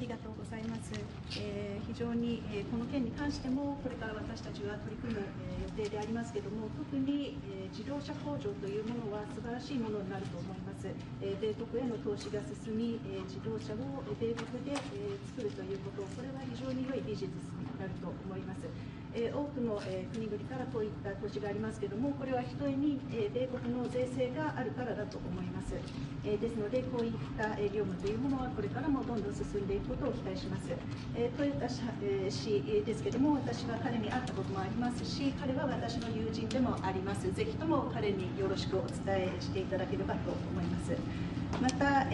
ありがとうございます。非常に、この件に関してもこれから私たちが取り組む、予定でありますけれども、特に、自動車工場というものは素晴らしいものになると思います。米国への投資が進み、自動車を米国で、作るということ、これは非常に良いビジネスになると思います。多くの、国々からこういった投資がありますけれども、これはひとえに、米国の税制があるからだと思います。ですので、こういった業務というものはこれからもどんどん進んでいくことを期待します。トヨタ氏ですけれども、私は彼に会ったこともありますし、彼は私の友人でもあります。ぜひとも彼によろしくお伝えしていただければと思います。また、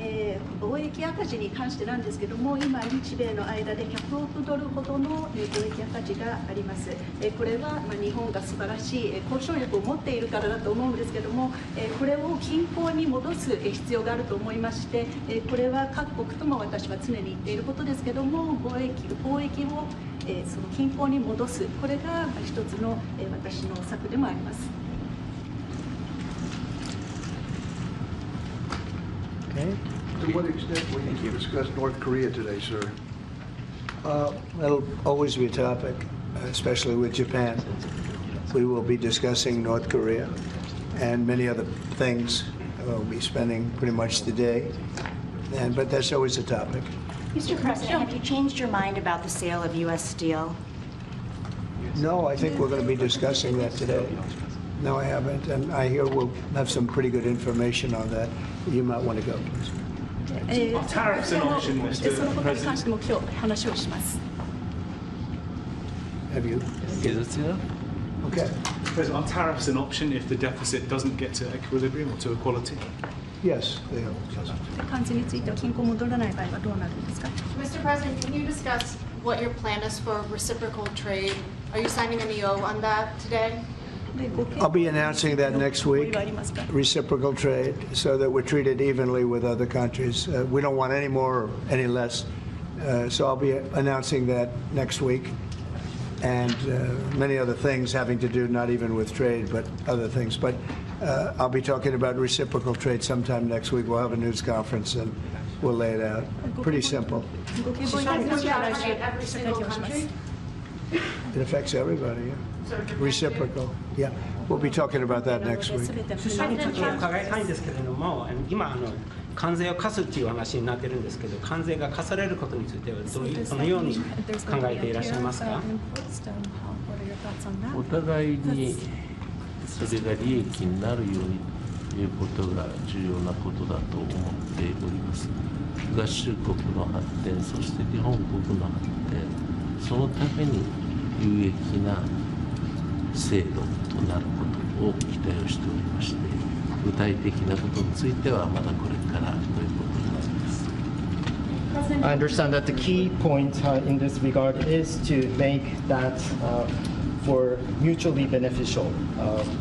貿易赤字に関してなんですけれども、今、日米の間で100億ドルほどの貿易赤字があります。これは日本が素晴らしい交渉力を持っているからだと思うんですけれども、これを均衡に戻す必要があると思いまして、これは各国とも私は常に言っていることですけれども、貿易をその均衡に戻す、これが一つの私の策でもあります。To what extent will you discuss North Korea today, sir? That'll always be a topic, especially with Japan. We will be discussing North Korea and many other things. We'll be spending pretty much the day, but that's always a topic. Mr. President, have you changed your mind about the sale of U.S. steel? No, I think we're going to be discussing that today. No, I haven't, and I hear we'll have some pretty good information on that. You might want to go, please. Tariffs an option, Mr. President? Have you? Okay. President, are tariffs an option if the deficit doesn't get to equilibrium or to equality? Yes, they are. Mr. President, can you discuss what your plan is for reciprocal trade? Are you signing an EO on that today? I'll be announcing that next week, reciprocal trade, so that we're treated evenly with other countries. We don't want any more or any less. So I'll be announcing that next week. And many other things having to do not even with trade, but other things. But I'll be talking about reciprocal trade sometime next week. We'll have a news conference and we'll lay it out. Pretty simple. Every single country? It affects everybody, yeah. Reciprocal, yeah. We'll be talking about that next week. 首相にちょっと伺いたいんですけれども、今関税を課すという話になっているんですけど、関税が課されることについてはどのように考えていらっしゃいますか？お互いにそれが利益になるようにということが重要なことだと思っております。合衆国の発展、そして日本国の発展、そのために有益な制度となることを期待をしておりまして、具体的なことについてはまだこれからということになります。I understand that the key point in this regard is to make that for mutually beneficial.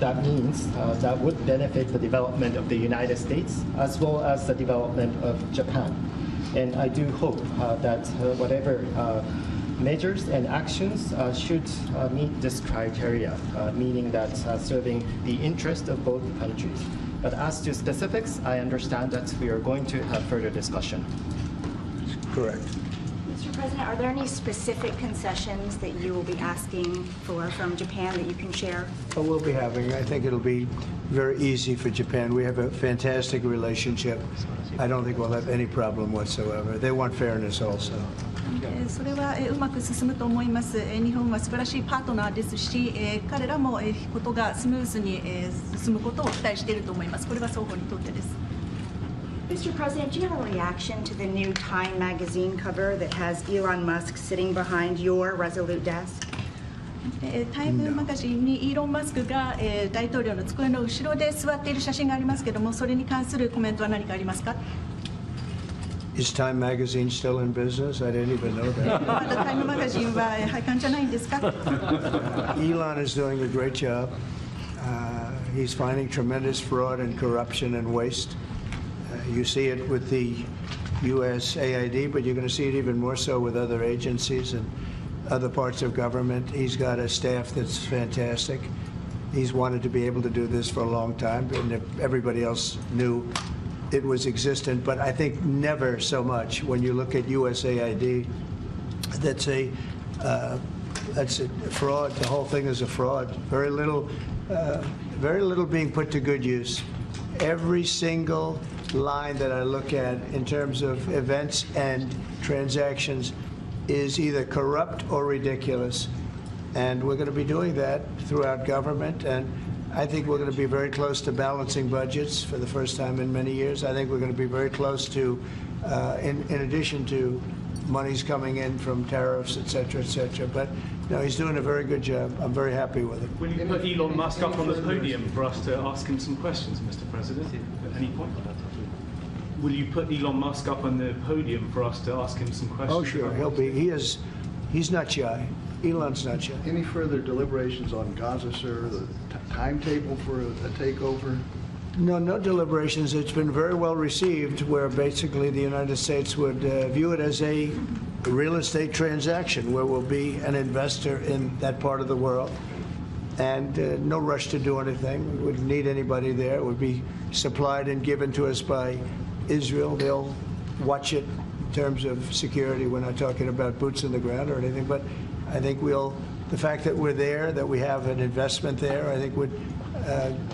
That means that would benefit the development of the United States as well as the development of Japan. And I do hope that whatever measures and actions should meet this criteria, meaning that serving the interest of both countries. But as to specifics, I understand that we are going to have further discussion. Correct. Mr. President, are there any specific concessions that you will be asking for from Japan that you can share? We'll be having, I think it'll be very easy for Japan. We have a fantastic relationship. I don't think we'll have any problem whatsoever. They want fairness also. それはうまく進むと思います。日本は素晴らしいパートナーですし、彼らもことがスムーズに進むことを期待していると思います。これは双方にとってです。Mr. President, do you have a reaction to the new Time magazine cover that has Elon Musk sitting behind your Resolute desk? タイムマガジンにイーロン・マスクが大統領の机の後ろで座っている写真がありますけれども、それに関するコメントは何かありますか？ Is Time magazine still in business? I didn't even know that. まだタイムマガジンは廃刊じゃないんですか？ Elon is doing a great job. He's finding tremendous fraud and corruption and waste. You see it with the USAID, but you're going to see it even more so with other agencies and other parts of government. He's got a staff that's fantastic. He's wanted to be able to do this for a long time, and everybody else knew it was existent, but I think never so much when you look at USAID. That's a fraud. The whole thing is a fraud. Very little being put to good use. Every single line that I look at in terms of events and transactions is either corrupt or ridiculous. And we're going to be doing that throughout government. And I think we're going to be very close to balancing budgets for the first time in many years. I think we're going to be very close to, in addition to monies coming in from tariffs, et cetera, et cetera. But no, he's doing a very good job. I'm very happy with it. Will you put Elon Musk up on the podium for us to ask him some questions, Mr. President, at any point? Will you put Elon Musk up on the podium for us to ask him some questions? Oh, sure. He'll be. He's not shy. Elon's not shy. Any further deliberations on Gaza, sir? The timetable for a takeover? No deliberations. It's been very well received, where basically the United States would view it as a real estate transaction, where we'll be an investor in that part of the world, and no rush to do anything. We wouldn't need anybody there. It would be supplied and given to us by Israel. They'll watch it in terms of security. We're not talking about boots on the ground or anything, but I think the fact that we're there, that we have an investment there, I think would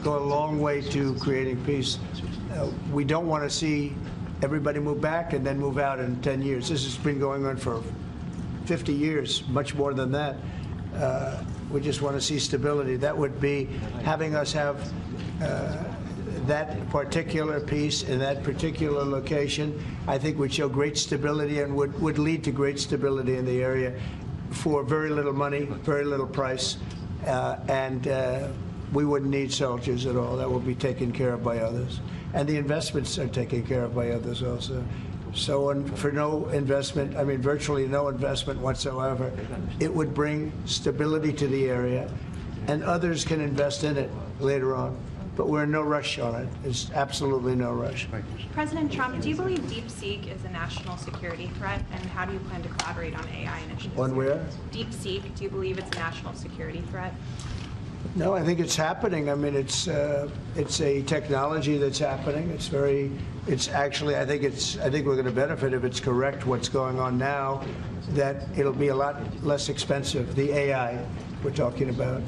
go a long way to creating peace. We don't want to see everybody move back and then move out in 10 years. This has been going on for 50 years, much more than that. We just want to see stability. That would be having us have that particular piece in that particular location, I think would show great stability and would lead to great stability in the area for very little money, very little price, and we wouldn't need soldiers at all. That will be taken care of by others. And the investments are taken care of by others also. So for no investment, I mean virtually no investment whatsoever, it would bring stability to the area, and others can invest in it later on. But we're in no rush on it. There's absolutely no rush. President Trump, do you believe DeepSeek is a national security threat, and how do you plan to collaborate on AI initiatives? On where? DeepSeek, do you believe it's a national security threat? No, I think it's happening. I mean, it's a technology that's happening. It's actually, I think we're going to benefit if it's correct what's going on now, that it'll be a lot less expensive. The AI we're talking about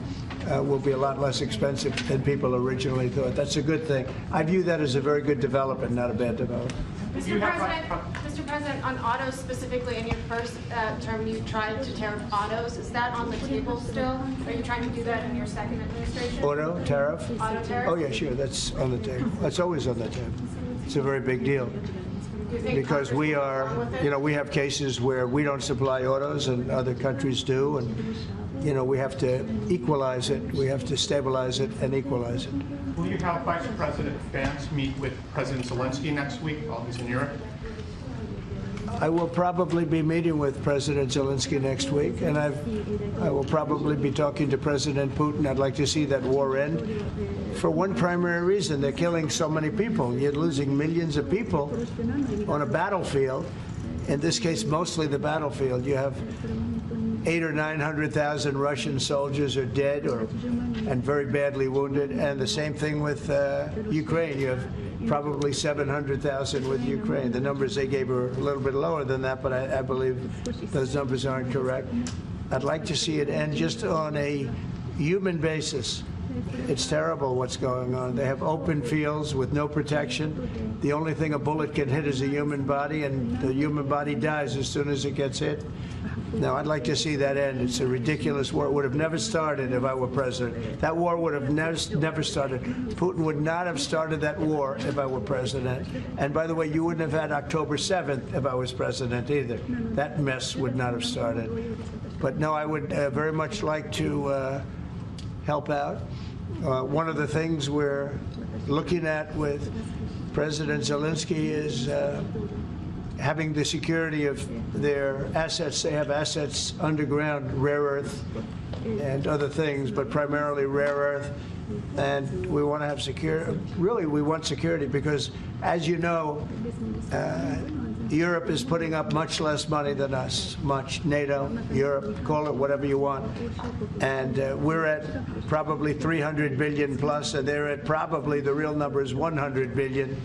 will be a lot less expensive than people originally thought. That's a good thing. I view that as a very good development, not a bad development. Mr. President, on autos specifically, in your first term, you tried to tariff autos. Is that on the table still? Are you trying to do that in your second administration? Auto tariff? Auto tariff? Oh, yeah, sure. That's on the table. That's always on the table. It's a very big deal. Because we are, we have cases where we don't supply autos and other countries do, and we have to equalize it. We have to stabilize it and equalize it. Will you have Vice President Vance meet with President Zelensky next week while he's in Europe? I will probably be meeting with President Zelensky next week, and I will probably be talking to President Putin. I'd like to see that war end for one primary reason. They're killing so many people. You're losing millions of people on a battlefield. In this case, mostly the battlefield. You have 800,000 or 900,000 Russian soldiers are dead and very badly wounded, and the same thing with Ukraine. You have probably 700,000 with Ukraine. The numbers they gave are a little bit lower than that, but I believe those numbers aren't correct. I'd like to see it end just on a human basis. It's terrible what's going on. They have open fields with no protection. The only thing a bullet can hit is a human body, and the human body dies as soon as it gets hit. Now, I'd like to see that end. It's a ridiculous war. It would have never started if I were president. That war would have never started. Putin would not have started that war if I were president. And by the way, you wouldn't have had October 7th if I was president either. That mess would not have started. But no, I would very much like to help out. One of the things we're looking at with President Zelensky is having the security of their assets. They have assets underground, rare earth and other things, but primarily rare earth. And we want to have security. Really, we want security because, as you know, Europe is putting up much less money than us. NATO, Europe, call it whatever you want. And we're at probably 300 billion plus, and they're at probably, the real number is 100 billion.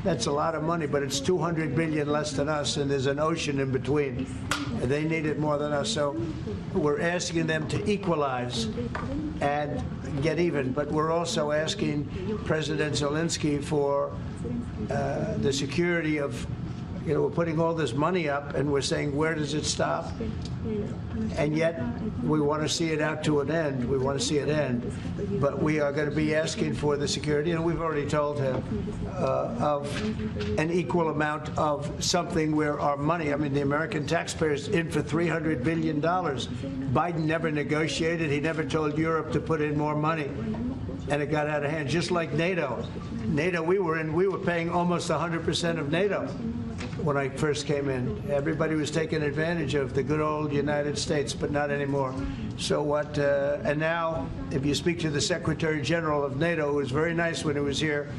That's a lot of money, but it's 200 billion less than us, and there's an ocean in between. They need it more than us, so we're asking them to equalize and get even. But we're also asking President Zelensky for the security of, we're putting all this money up, and we're saying, where does it stop? And yet, we want to see it out to an end. We want to see it end. But we are going to be asking for the security, and we've already told him, of an equal amount of something where our money, I mean, the American taxpayers in for $300 billion. Biden never negotiated. He never told Europe to put in more money. And it got out of hand, just like NATO. NATO, we were paying almost 100% of NATO when I first came in. Everybody was taking advantage of the good old United States, but not anymore. So what, and now, if you speak to the Secretary General of NATO, who was very nice when he was here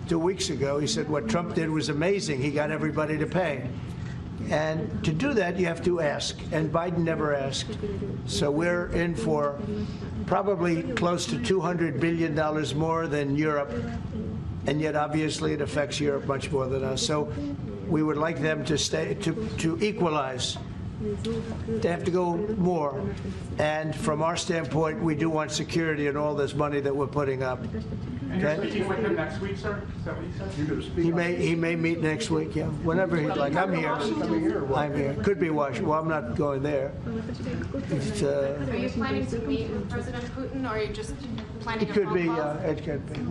2 weeks ago, he said what Trump did was amazing. He got everybody to pay. And to do that, you have to ask, and Biden never asked. So we're in for probably close to $200 billion more than Europe, and yet obviously it affects Europe much more than us. So we would like them to to equalize. They have to go more. And from our standpoint, we do want security and all this money that we're putting up. And you're speaking with him next week, sir? Is that what you said? You're going to speak. He may meet next week, yeah. Whenever he'd like. I'm here. I'm here. Could be Washington. Well, I'm not going there. Are you planning to meet with President Putin, or are you just planning It could be. It could be.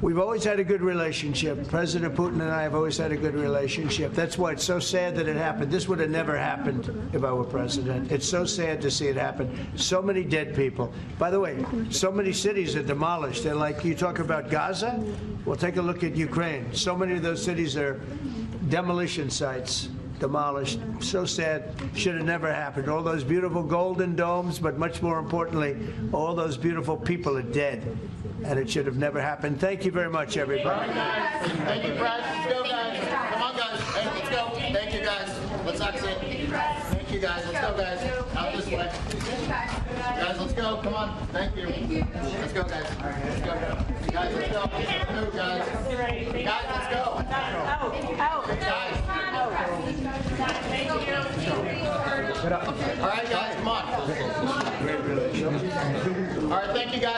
We've always had a good relationship. President Putin and I have always had a good relationship. That's why it's so sad that it happened. This would have never happened if I were president. It's so sad to see it happen. So many dead people. By the way, so many cities are demolished. They're like, you talk about Gaza? Well, take a look at Ukraine. So many of those cities are demolition sites, demolished. So sad. Should have never happened. All those beautiful golden domes, but much more importantly, all those beautiful people are dead. And it should have never happened. Thank you very much, everybody. Thank you, Brad. Let's go, guys. Come on, guys. Hey, let's go. Thank you, guys. Let's exit. Thank you, guys. Let's go, guys. Out this way. Guys, let's go. Come on. Thank you. Let's go, guys. Let's go. Guys, let's go. Move, guys. Guys, let's go. Guys. All right, guys.